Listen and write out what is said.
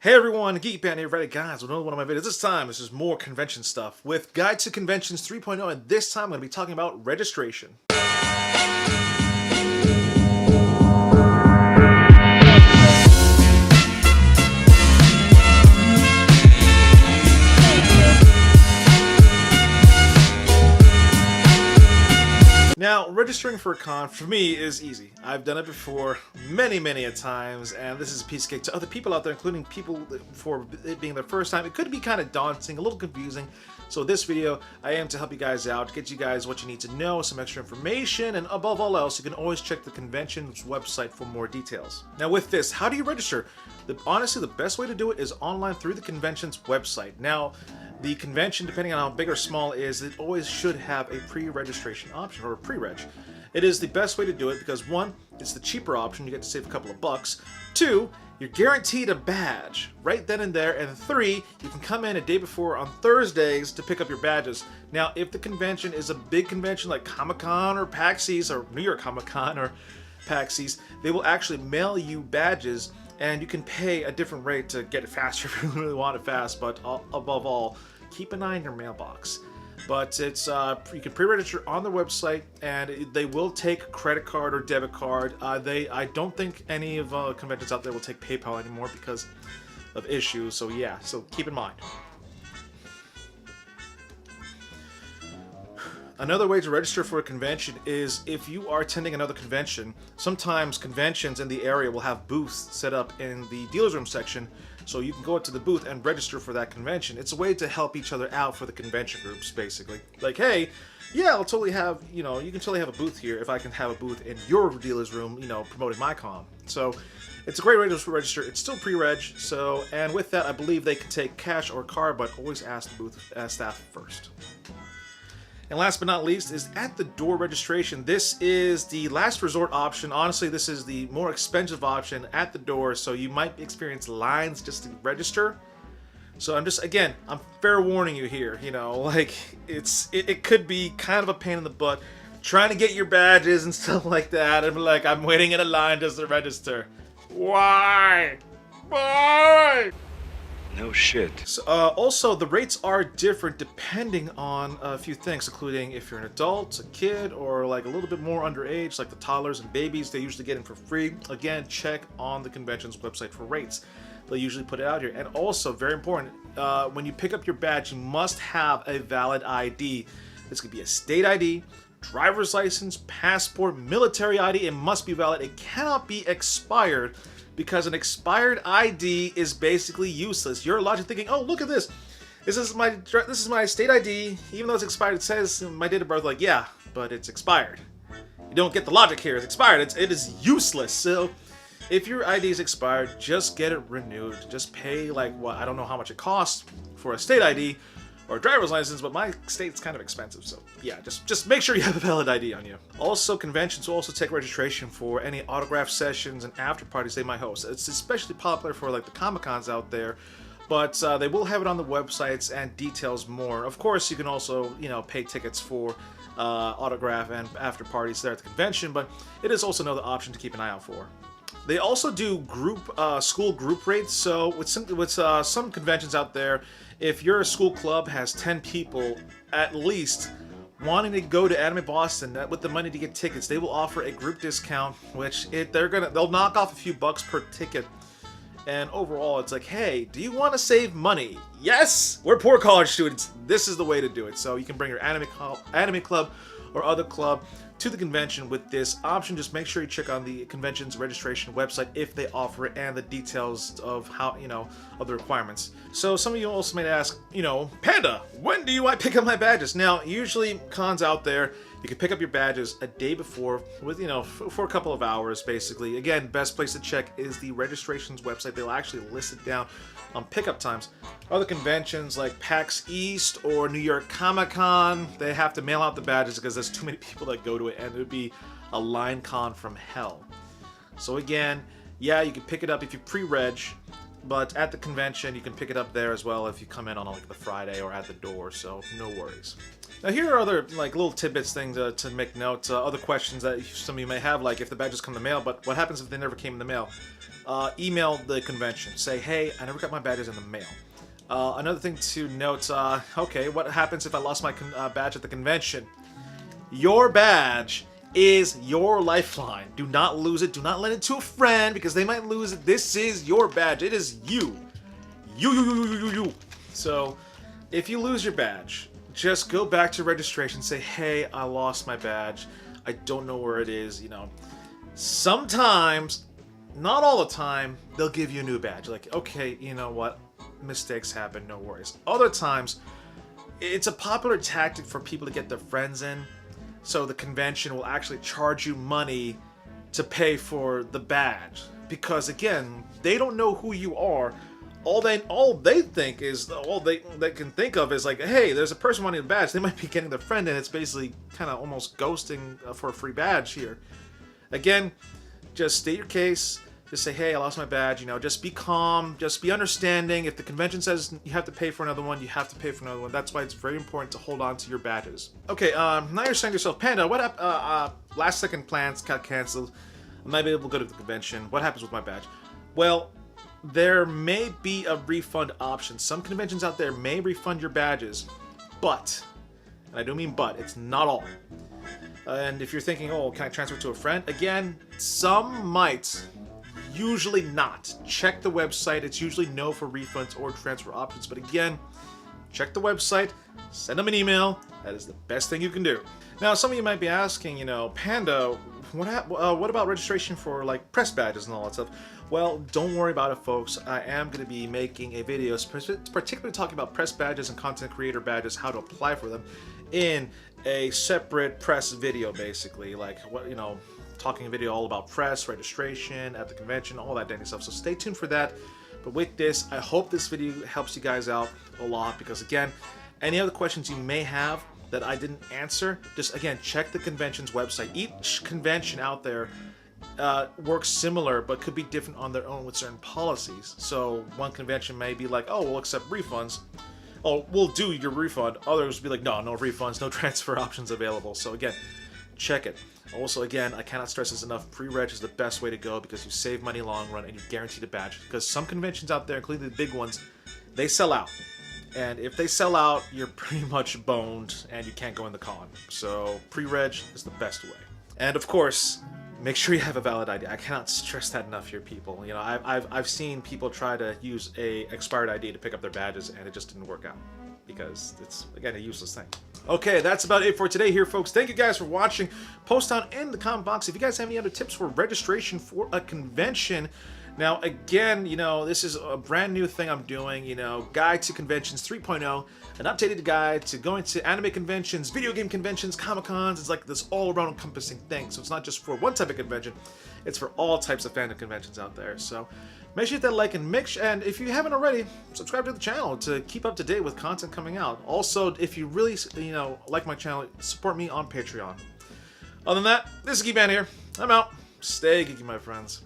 Hey everyone, Geek Band here, ready guys with another one of my videos. This time, this is more convention stuff with Guide to Conventions 3.0, and this time I'm going to be talking about registration. Now, registering for a con, for me, is easy. I've done it before many a times, and this is a piece of cake to other people out there, including people for it being their first time. It could be kind of daunting, a little confusing. So this video, I am to help you guys out, get you guys what you need to know, some extra information, and above all else, you can always check the convention's website for more details. Now with this, how do you register? Honestly, the best way to do it is online through the convention's website. Now, the convention, depending on how big or small it is, it always should have a pre-registration option, or a pre-reg. It is the best way to do it because one, it's the cheaper option, you get to save a couple of bucks. Two, you're guaranteed a badge right then and there. And three, you can come in a day before on Thursdays to pick up your badges. Now, if the convention is a big convention like Comic-Con or PAX East or New York Comic-Con or PAX East, they will actually mail you badges, and you can pay a different rate to get it faster if you really want it fast. But above all, keep an eye on your mailbox. But it's you can pre-register on the website, and they will take credit card or debit card. I don't think any of conventions out there will take PayPal anymore because of issues. So yeah, so keep in mind. Another way to register for a convention is if you are attending another convention. Sometimes conventions in the area will have booths set up in the dealer's room section, so you can go up to the booth and register for that convention. It's a way to help each other out for the convention groups, basically. Like, hey, yeah, I'll totally have, you can totally have a booth here if I can have a booth in your dealer's room, promoting my con. So it's a great way to register. It's still pre-reg, so, and with that, I believe they can take cash or card, but always ask the booth staff first. And last but not least is at the door registration. This is the last resort option. Honestly, this is the more expensive option at the door, so you might experience lines just to register. So I'm fair warning you here, it could be kind of a pain in the butt trying to get your badges and stuff like that, and like, I'm waiting in a line just to register. Why? No shit. So, also, the rates are different depending on a few things, including if you're an adult, a kid, or like a little bit more underage, like the toddlers and babies. They usually get in for free. Again, check on the convention's website for rates. They'll usually put it out here. And also, very important, when you pick up your badge, you must have a valid ID. This could be a state ID, driver's license, passport, military ID. It must be valid. It cannot be expired, because an expired ID is basically useless. You're logically thinking, oh, look at this. This is my state ID. Even though it's expired, it says my date of birth. Like, yeah, but it's expired. You don't get the logic here. It's expired. It is useless. So if your ID is expired, just get it renewed. Just pay, like, what, I don't know how much it costs for a state ID or a driver's license, but my state's kind of expensive, so yeah, just make sure you have a valid ID on you. Also, conventions will also take registration for any autograph sessions and after parties they might host. It's especially popular for like the Comic-Cons out there, but they will have it on the websites and details more. Of course, you can also, pay tickets for autograph and after parties there at the convention, but it is also another option to keep an eye out for. They also do school group rates. So with some conventions out there, if your school club has 10 people at least wanting to go to Anime Boston with the money to get tickets, they will offer a group discount, which they'll knock off a few bucks per ticket. And overall, it's like, hey, do you want to save money? Yes, we're poor college students. This is the way to do it. So you can bring your anime club or other club to the convention with this option. Just make sure you check on the convention's registration website if they offer it, and the details of how, of the requirements. So some of you also might ask, Panda, when do I pick up my badges? Now, usually cons out there, you can pick up your badges a day before with, for a couple of hours, basically. Again, best place to check is the registration's website. They'll actually list it down on pickup times. Other conventions like PAX East or New York Comic-Con, they have to mail out the badges because there's too many people that go to it, and it would be a line con from hell. So again, yeah, you can pick it up if you pre-reg, but at the convention you can pick it up there as well if you come in on like the Friday or at the door, so no worries. Now here are other like little tidbits things to make note, other questions that some of you may have, like if the badges come in the mail, but what happens if they never came in the mail? email the convention. Say, hey, I never got my badges in the mail. Another thing to note, okay, what happens if I lost my badge at the convention? Your badge is your lifeline. Do not lose it. Do not lend it to a friend because they might lose it. This is your badge. It is you. You. So, if you lose your badge, just go back to registration. Say, hey, I lost my badge. I don't know where it is. You know, sometimes, not all the time, they'll give you a new badge. Like, okay, you know what? Mistakes happen. No worries. Other times, it's a popular tactic for people to get their friends in. So the convention will actually charge you money to pay for the badge. Because again, they don't know who you are. All they think is, all they can think of is like, hey, there's a person wanting a badge. They might be getting their friend in. It's basically kind of almost ghosting for a free badge here. Again, just state your case. Just say, hey, I lost my badge. You know, just be calm. Just be understanding. If the convention says you have to pay for another one, you have to pay for another one. That's why it's very important to hold on to your badges. Okay, now you're saying to yourself, Panda, what last second plans got canceled. I might be able to go to the convention. What happens with my badge? Well, there may be a refund option. Some conventions out there may refund your badges, but, and I do mean but, it's not all. And if you're thinking, oh, can I transfer to a friend? Again, some might. Usually not. Check the website. It's usually no for refunds or transfer options. But again, check the website. Send them an email. That is the best thing you can do. Now, some of you might be asking, you know, Panda, what about registration for like press badges and all that stuff? Well, don't worry about it, folks. I am going to be making a video particularly talking about press badges and content creator badges, how to apply for them in a separate press video, basically. Like, what, you know, talking video all about press, registration at the convention, all that dandy stuff. So stay tuned for that. But with this, I hope this video helps you guys out a lot because, again, any other questions you may have that I didn't answer, just, again, check the convention's website. Each convention out there works similar but could be different on their own with certain policies. So one convention may be like, oh, we'll accept refunds. Oh, we'll do your refund. Others will be like, no refunds, no transfer options available. So again, check it. Also, again, I cannot stress this enough, pre-reg is the best way to go because you save money long run and you guarantee the badge. Because some conventions out there, including the big ones, they sell out. And if they sell out, you're pretty much boned and you can't go in the con. So pre-reg is the best way. And of course, make sure you have a valid ID. I cannot stress that enough here, people. You know, I've seen people try to use a expired ID to pick up their badges and it just didn't work out. Because it's, again, a useless thing. Okay, that's about it for today here, folks. Thank you guys for watching. Post down in the comment box if you guys have any other tips for registration for a convention. Now, again, you know, this is a brand new thing I'm doing, you know, Guide to Conventions 3.0, an updated guide to going to anime conventions, video game conventions, Comic-Cons. It's like this all-around encompassing thing. So it's not just for one type of convention, it's for all types of fandom conventions out there. So make sure you hit that like and if you haven't already, subscribe to the channel to keep up to date with content coming out. Also, if you really, you know, like my channel, support me on Patreon. Other than that, this is Geekman here. I'm out. Stay geeky, my friends.